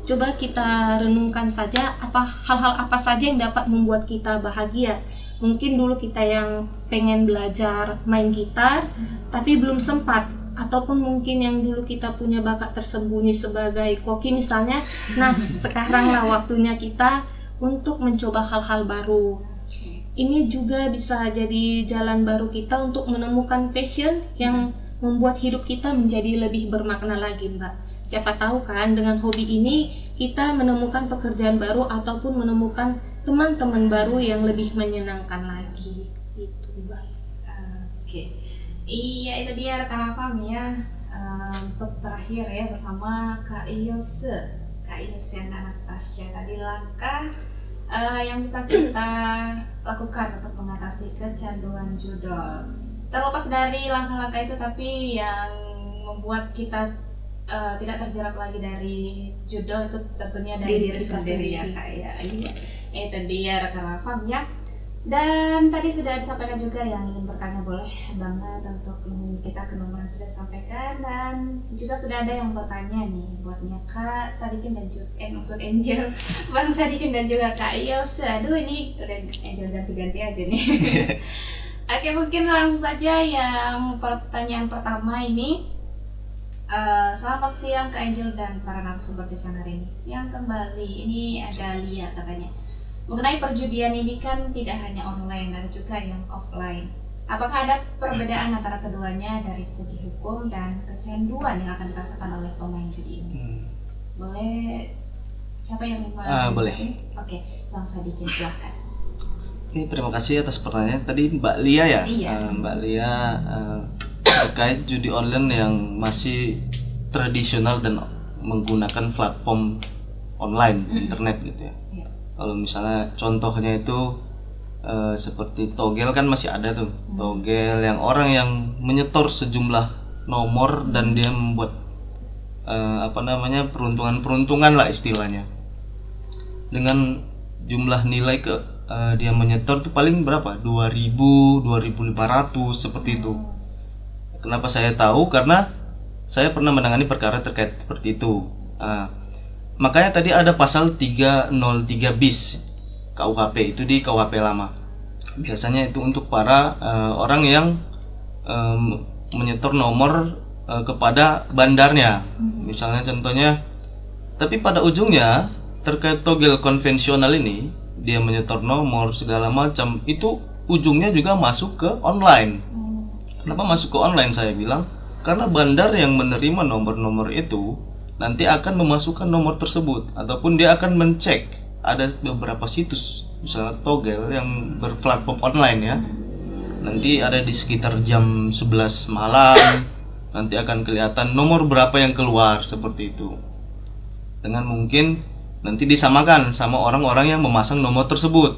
Speaker 3: Coba kita renungkan saja hal-hal apa saja yang dapat membuat kita bahagia. Mungkin dulu kita yang pengen belajar main gitar tapi belum sempat, ataupun mungkin yang dulu kita punya bakat tersembunyi sebagai koki misalnya. Nah, sekaranglah waktunya kita untuk mencoba hal-hal baru. Ini juga bisa jadi jalan baru kita untuk menemukan passion yang membuat hidup kita menjadi lebih bermakna lagi, Mbak. Siapa tahu kan dengan hobi ini kita menemukan pekerjaan baru ataupun menemukan teman-teman baru yang lebih menyenangkan lagi. Itu Mbak.
Speaker 1: Oke. Iya, itu dia rekan Afam ya. Untuk terakhir ya bersama Kak Iyose dan Anastasia. Tadi langkah yang bisa kita lakukan untuk mengatasi kecanduan judul. Terlepas dari langkah-langkah itu, tapi yang membuat kita tidak terjerat lagi dari judul itu tentunya dari diri sendiri ya Kak ya. Itu dia rekan Afam ya. Dan tadi sudah disampaikan juga, yang ingin bertanya boleh banget untuk kita ke nomor yang sudah disampaikan. Dan juga sudah ada yang bertanya nih buatnya Kak Sadikin dan juga maksud Angel Bang Sadikin dan juga Kak Iyos. Aduh, ini udah Angel ganti-ganti aja nih. Oke, mungkin langsung saja yang pertanyaan pertama ini. Selamat siang Kak Angel dan para narasumber di siang hari ini. Siang kembali. Ini ada Lia katanya. Mengenai perjudian ini kan tidak hanya online, ada juga yang offline. Apakah ada perbedaan antara keduanya dari segi hukum dan kecanduan yang akan dirasakan oleh pemain judi ini? Boleh, siapa yang mau?
Speaker 2: Boleh.
Speaker 1: Oke, Bang Sadikin silahkan.
Speaker 2: Oke, terima kasih atas pertanyaan. Tadi Mbak Lia ya?
Speaker 1: Iya.
Speaker 2: Mbak Lia terkait judi online yang masih tradisional dan menggunakan platform online, internet gitu ya. Kalau misalnya contohnya itu seperti togel kan masih ada tuh, togel yang orang yang menyetor sejumlah nomor dan dia membuat peruntungan lah istilahnya. Dengan jumlah nilai dia menyetor tuh paling berapa? 2.000, 2.500 seperti itu. Kenapa saya tahu? Karena saya pernah menangani perkara terkait seperti itu. Makanya tadi ada pasal 303 bis KUHP, itu di KUHP lama. Biasanya itu untuk para orang yang menyetor nomor kepada bandarnya. Misalnya contohnya, tapi pada ujungnya terkait togel konvensional ini, dia menyetor nomor segala macam, itu ujungnya juga masuk ke online. Kenapa masuk ke online saya bilang? Karena bandar yang menerima nomor-nomor itu nanti akan memasukkan nomor tersebut, ataupun dia akan mencek. Ada beberapa situs misalnya togel yang berplatform online ya, nanti ada di sekitar jam 11 malam nanti akan kelihatan nomor berapa yang keluar seperti itu, dengan mungkin nanti disamakan sama orang-orang yang memasang nomor tersebut.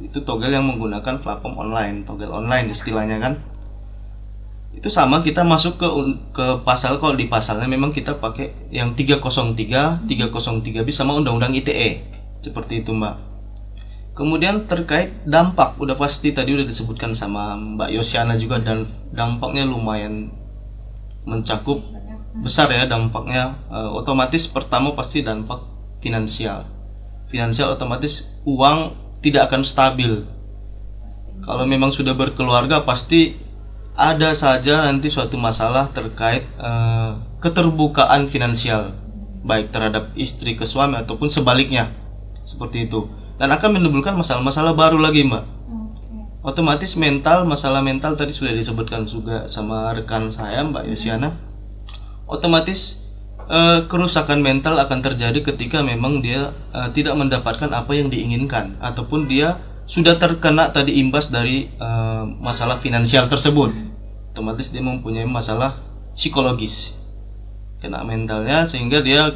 Speaker 2: Itu togel yang menggunakan platform online, togel online istilahnya kan. Itu sama, kita masuk ke pasal, kalau di pasalnya memang kita pakai yang 303 bis sama undang-undang ITE. Seperti itu, Mbak. Kemudian terkait dampak, udah pasti tadi udah disebutkan sama Mbak Yosiana juga, dan dampaknya lumayan mencakup besar ya dampaknya. Otomatis pertama pasti dampak finansial. Finansial otomatis uang tidak akan stabil. Kalau memang sudah berkeluarga pasti ada saja nanti suatu masalah terkait keterbukaan finansial, baik terhadap istri ke suami ataupun sebaliknya, seperti itu. Dan akan menimbulkan masalah-masalah baru lagi, Mbak. Otomatis masalah mental tadi sudah disebutkan juga sama rekan saya, Mbak Yosiana. Otomatis kerusakan mental akan terjadi ketika memang dia tidak mendapatkan apa yang diinginkan, ataupun dia sudah terkena tadi imbas dari masalah finansial tersebut. Otomatis dia mempunyai masalah psikologis, kena mentalnya, sehingga dia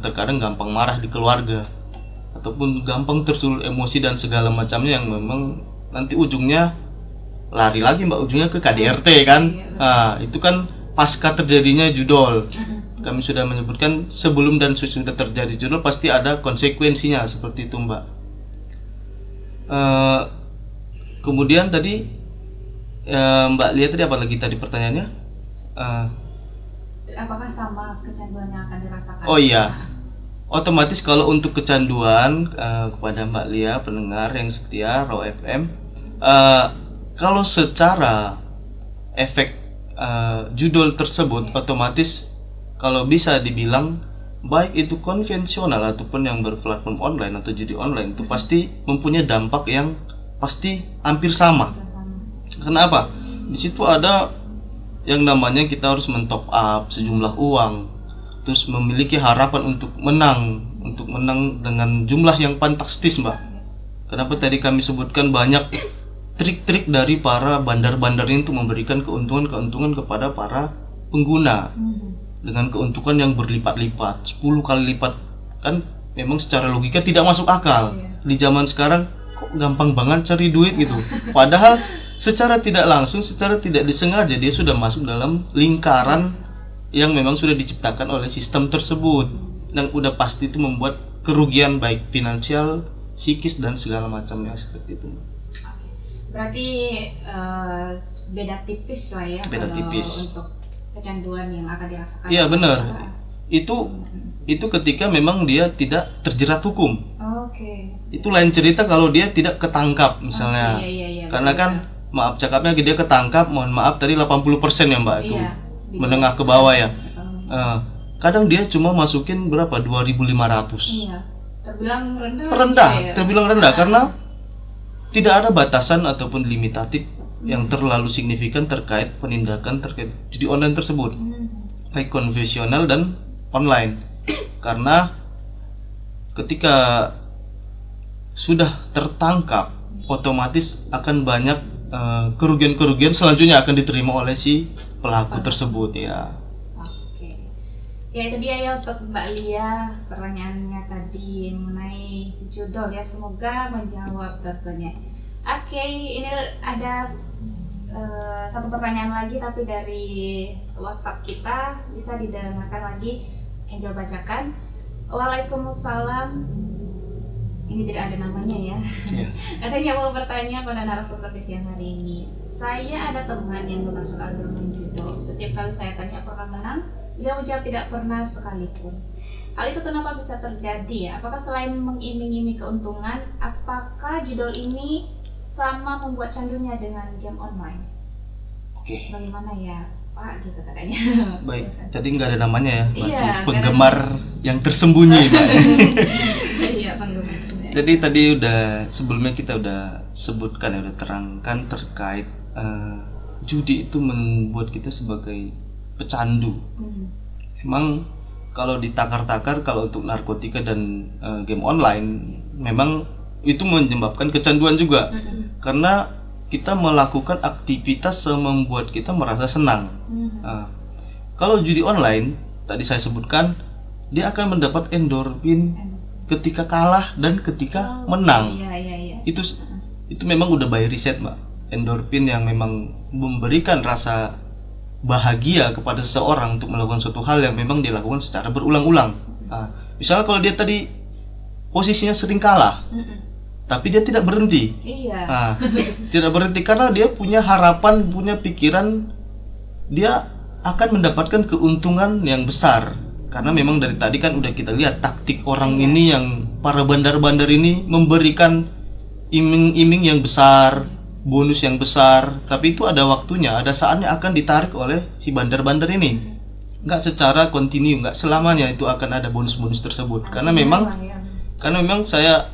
Speaker 2: terkadang gampang marah di keluarga, ataupun gampang tersulut emosi dan segala macamnya, yang memang nanti ujungnya lari lagi, Mbak, ujungnya ke KDRT kan. Itu kan pasca terjadinya judul. Kami sudah menyebutkan sebelum dan sesudah terjadi judul pasti ada konsekuensinya, seperti itu, Mbak. Kemudian tadi Mbak Lia tadi apa lagi tadi pertanyaannya?
Speaker 1: Apakah sama kecanduan yang akan dirasakan?
Speaker 2: Oh iya, otomatis kalau untuk kecanduan kepada Mbak Lia, pendengar yang setia Raw FM, kalau secara efek judul tersebut, otomatis kalau bisa dibilang baik itu konvensional ataupun yang berplatform online atau judi online, itu pasti mempunyai dampak yang pasti hampir sama. Kenapa? Di situ ada yang namanya kita harus mentop up sejumlah uang, terus memiliki harapan untuk menang dengan jumlah yang fantastis, Mbak. Kenapa tadi kami sebutkan banyak trik-trik dari para bandar-bandar ini untuk memberikan keuntungan kepada para pengguna dengan keuntungan yang berlipat-lipat, 10 kali lipat. Kan memang secara logika tidak masuk akal. Di zaman sekarang kok gampang banget cari duit gitu. Padahal secara tidak langsung, secara tidak disengaja dia sudah masuk dalam lingkaran yang memang sudah diciptakan oleh sistem tersebut, dan udah pasti itu membuat kerugian baik finansial, psikis dan segala macamnya, seperti itu.
Speaker 1: Berarti beda tipis lah ya,
Speaker 2: beda tipis
Speaker 1: untuk kecanduan yang akan dirasakan.
Speaker 2: Iya benar. Itu ketika memang dia tidak terjerat hukum. Itu lain cerita kalau dia tidak ketangkap misalnya. Karena kan maaf cakapnya dia ketangkap, mohon maaf tadi 80% ya, Mbak, itu menengah ke bawah ya. Kadang dia cuma masukin berapa? 2.500.
Speaker 1: Terbilang rendah.
Speaker 2: Terbilang rendah karena tidak ada batasan ataupun limitatif yang terlalu signifikan terkait penindakan terkait judi online tersebut, baik konvensional dan online. Karena ketika sudah tertangkap, otomatis akan banyak kerugian-kerugian selanjutnya akan diterima oleh si pelaku tersebut ya.
Speaker 1: Ya itu dia ya untuk Mbak Lia, pertanyaannya tadi mengenai judul ya, semoga menjawab tentunya. Ini ada satu pertanyaan lagi tapi dari WhatsApp kita, bisa didengarkan lagi, Angel bacakan. Waalaikumsalam. Ini tidak ada namanya ya. Katanya mau bertanya pada narasumber di siang hari ini. Saya ada teman yang gemar sekali bermain judo. Setiap kali saya tanya pernah menang, dia menjawab tidak pernah sekalipun. Hal itu kenapa bisa terjadi ya? Apakah selain mengiming-iming keuntungan, apakah judul ini sama membuat candunya dengan game online?
Speaker 2: Oke.
Speaker 1: Bagaimana ya Pak gitu katanya.
Speaker 2: Baik, tadi nggak ada namanya ya, berarti
Speaker 1: Iya,
Speaker 2: penggemar yang tersembunyi Mbak.
Speaker 1: Iya, penggemar.
Speaker 2: Jadi tadi sebelumnya kita udah sebutkan ya, udah terangkan terkait judi itu membuat kita sebagai pecandu. Emang kalau ditakar-takar, kalau untuk narkotika dan game online memang itu menyebabkan kecanduan juga. Karena kita melakukan aktivitas yang membuat kita merasa senang. Kalau judi online tadi saya sebutkan, dia akan mendapat endorfin ketika kalah dan ketika menang.
Speaker 1: Iya.
Speaker 2: Itu memang udah by riset Mbak. Endorfin yang memang memberikan rasa bahagia kepada seseorang untuk melakukan suatu hal yang memang dilakukan secara berulang-ulang. Misalnya kalau dia tadi posisinya sering kalah, tapi dia tidak berhenti.
Speaker 1: Iya.
Speaker 2: Tidak berhenti karena dia punya harapan, punya pikiran dia akan mendapatkan keuntungan yang besar. Karena memang dari tadi kan udah kita lihat taktik orang ini, yang para bandar-bandar ini memberikan iming-iming yang besar, bonus yang besar, tapi itu ada waktunya, ada saatnya akan ditarik oleh si bandar-bandar ini. Nggak secara kontinu, nggak selamanya itu akan ada bonus-bonus tersebut. Karena memang saya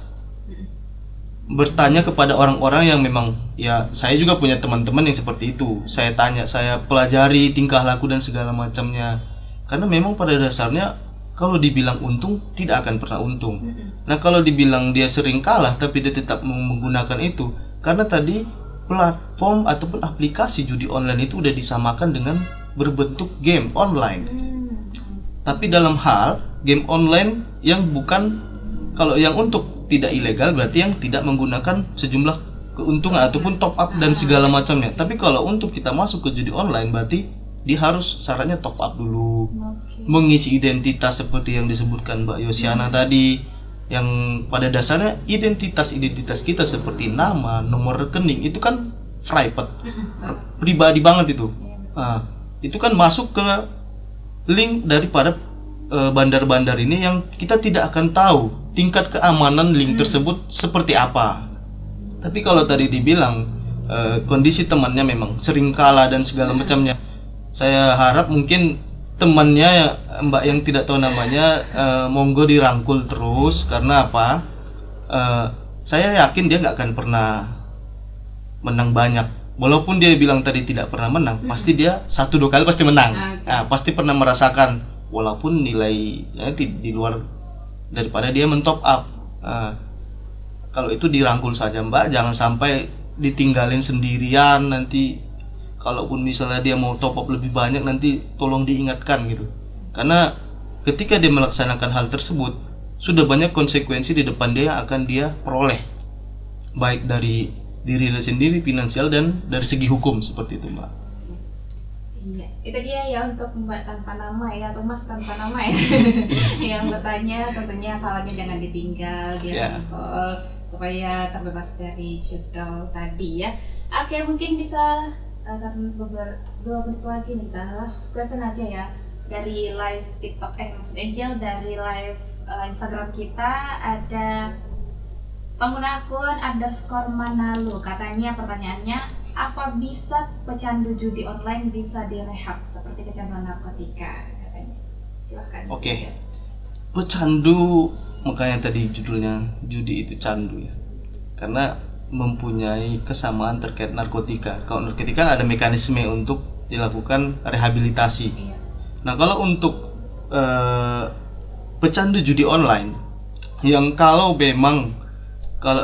Speaker 2: bertanya kepada orang-orang yang memang, ya saya juga punya teman-teman yang seperti itu. Saya tanya, saya pelajari tingkah laku dan segala macamnya. Karena memang pada dasarnya kalau dibilang untung tidak akan pernah untung. Nah kalau dibilang dia sering kalah tapi dia tetap menggunakan itu, karena tadi platform ataupun aplikasi judi online itu udah disamakan dengan berbentuk game online. Tapi dalam hal game online yang bukan, kalau yang untuk tidak ilegal berarti yang tidak menggunakan sejumlah keuntungan ataupun top up dan segala macamnya. Tapi kalau untuk kita masuk ke judi online berarti dia harus syaratnya top up dulu, mengisi identitas seperti yang disebutkan Mbak Yosiana tadi, yang pada dasarnya identitas kita seperti nama, nomor rekening itu kan private, pribadi banget itu. Itu kan masuk ke link daripada bandar-bandar ini yang kita tidak akan tahu tingkat keamanan link tersebut seperti apa. Tapi kalau tadi dibilang kondisi temannya memang sering kalah dan segala macamnya, saya harap mungkin temannya Mbak yang tidak tahu namanya monggo dirangkul terus. Karena apa? Saya yakin dia nggak akan pernah menang banyak. Walaupun dia bilang tadi tidak pernah menang, pasti dia 1-2 kali pasti menang. Pasti pernah merasakan, walaupun nilainya di luar daripada dia mentop up. Kalau itu dirangkul saja Mbak, jangan sampai ditinggalin sendirian. Nanti kalaupun misalnya dia mau top up lebih banyak, nanti tolong diingatkan gitu. Karena ketika dia melaksanakan hal tersebut, sudah banyak konsekuensi di depan dia yang akan dia peroleh, baik dari diri dia sendiri, finansial, dan dari segi hukum seperti itu Mbak.
Speaker 1: Iya, itu dia ya untuk Mbak tanpa nama ya, atau Mas tanpa nama ya. Yang bertanya tentunya kawannya jangan ditinggal, dirangkul supaya terbebas dari judul tadi ya. Oke, mungkin bisa karena beberapa 2 menit lagi nih kita last question aja ya, dari live TikTok maksud Angel, dari live Instagram kita ada pengguna akun _Manalu. Katanya pertanyaannya, apa bisa pecandu judi online bisa direhab seperti kecanduan narkotika katanya? Silahkan.
Speaker 2: Oke. Pecandu, makanya tadi judulnya judi itu candu ya, karena mempunyai kesamaan terkait narkotika. Kalau narkotika ada mekanisme untuk dilakukan rehabilitasi. Nah kalau untuk pecandu judi online, yang kalau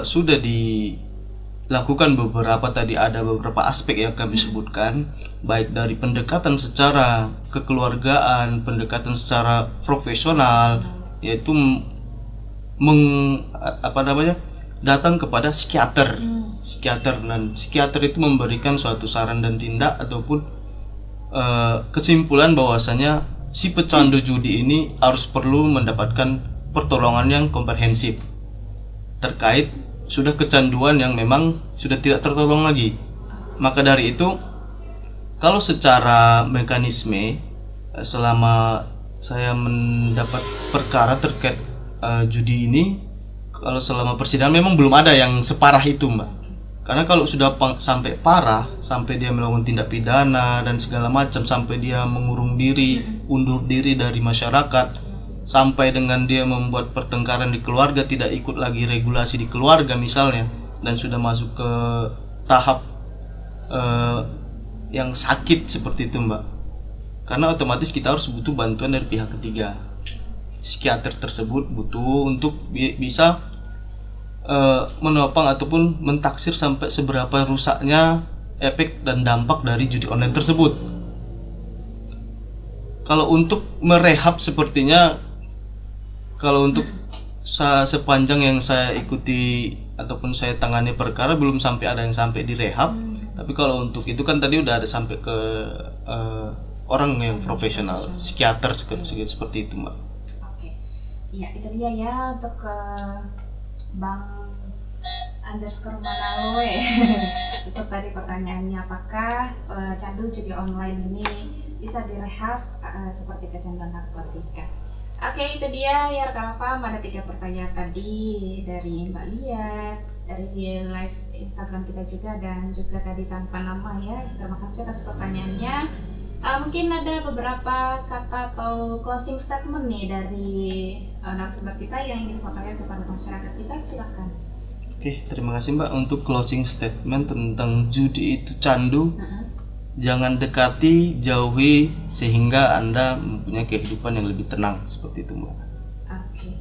Speaker 2: sudah dilakukan ada beberapa aspek yang kami sebutkan, baik dari pendekatan secara kekeluargaan, pendekatan secara profesional, yaitu datang kepada psikiater, dan psikiater itu memberikan suatu saran dan tindak ataupun kesimpulan bahwasanya si pecandu judi ini harus perlu mendapatkan pertolongan yang komprehensif terkait sudah kecanduan yang memang sudah tidak tertolong lagi. Maka dari itu Kalau secara mekanisme, selama saya mendapat perkara terkait judi ini, kalau selama persidangan memang belum ada yang separah itu, Mbak. Karena kalau sudah sampai parah, sampai dia melakukan tindak pidana dan segala macam, sampai dia mengurung diri, undur diri dari masyarakat, sampai dengan dia membuat pertengkaran di keluarga, tidak ikut lagi regulasi di keluarga misalnya, dan sudah masuk ke tahap yang sakit seperti itu, Mbak. Karena otomatis kita harus butuh bantuan dari pihak ketiga. Psikiater tersebut butuh untuk bisa menopang ataupun mentaksir sampai seberapa rusaknya efek dan dampak dari judi online tersebut. Kalau untuk merehab sepertinya, kalau untuk sepanjang yang saya ikuti ataupun saya tangani perkara, belum sampai ada yang sampai direhab. Tapi kalau untuk itu kan tadi udah ada sampai ke orang yang profesional, psikiater seperti itu, Mbak.
Speaker 1: Oke, ya itu dia ya untuk Bang underscore Manaloe. Itu tadi pertanyaannya, apakah candu judi online ini bisa direhab seperti kecanduan narkotika. Oke, itu dia ya rekan paham, ada 3 pertanyaan tadi dari Mbak Lia, dari live Instagram kita juga, dan juga tadi tanpa nama ya. Terima kasih atas pertanyaannya. Mungkin ada beberapa kata atau closing statement nih dari narasumber kita yang ingin disampaikan kepada masyarakat kita, silakan.
Speaker 2: Oke, terima kasih Mbak untuk closing statement tentang judi itu candu. Jangan dekati, jauhi, sehingga Anda mempunyai kehidupan yang lebih tenang, seperti itu, Mbak.
Speaker 1: Oke,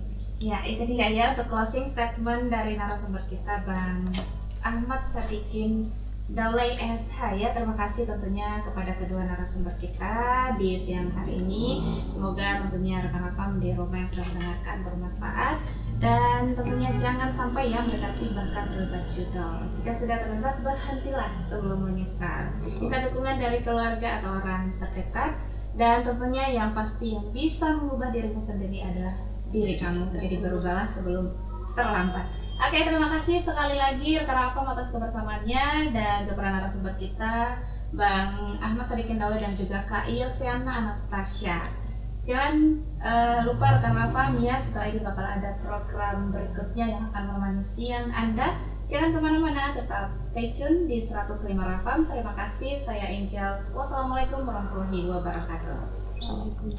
Speaker 1: ya itu dia ya untuk closing statement dari narasumber kita, Bang Ahmad Sadikin Daulay SH ya. Terima kasih tentunya kepada kedua narasumber kita di siang hari ini. Semoga tentunya rekan-rekan di rumah yang sudah mendengarkan bermanfaat, dan tentunya jangan sampai ya mendekati bahkan terlibat judul. Jika sudah terlibat, berhentilah sebelum menyesal. Jika dukungan dari keluarga atau orang terdekat, dan tentunya yang pasti yang bisa mengubah dirimu sendiri adalah diri kamu. Jadi berubahlah sebelum terlambat. Oke, terima kasih sekali lagi rekan Afam atas kebersamaannya, dan kepada narasumber kita Bang Ahmad Sadikin Daulay dan juga Kak Yosiana Anastasia. Jangan lupa rekan Afam ya, setelah ini bakal ada program berikutnya yang akan menemani siang Anda. Jangan kemana-mana, tetap stay tune di 105 Rafam. Terima kasih, saya Angel. Wassalamualaikum warahmatullahi wabarakatuh.
Speaker 3: Assalamualaikum.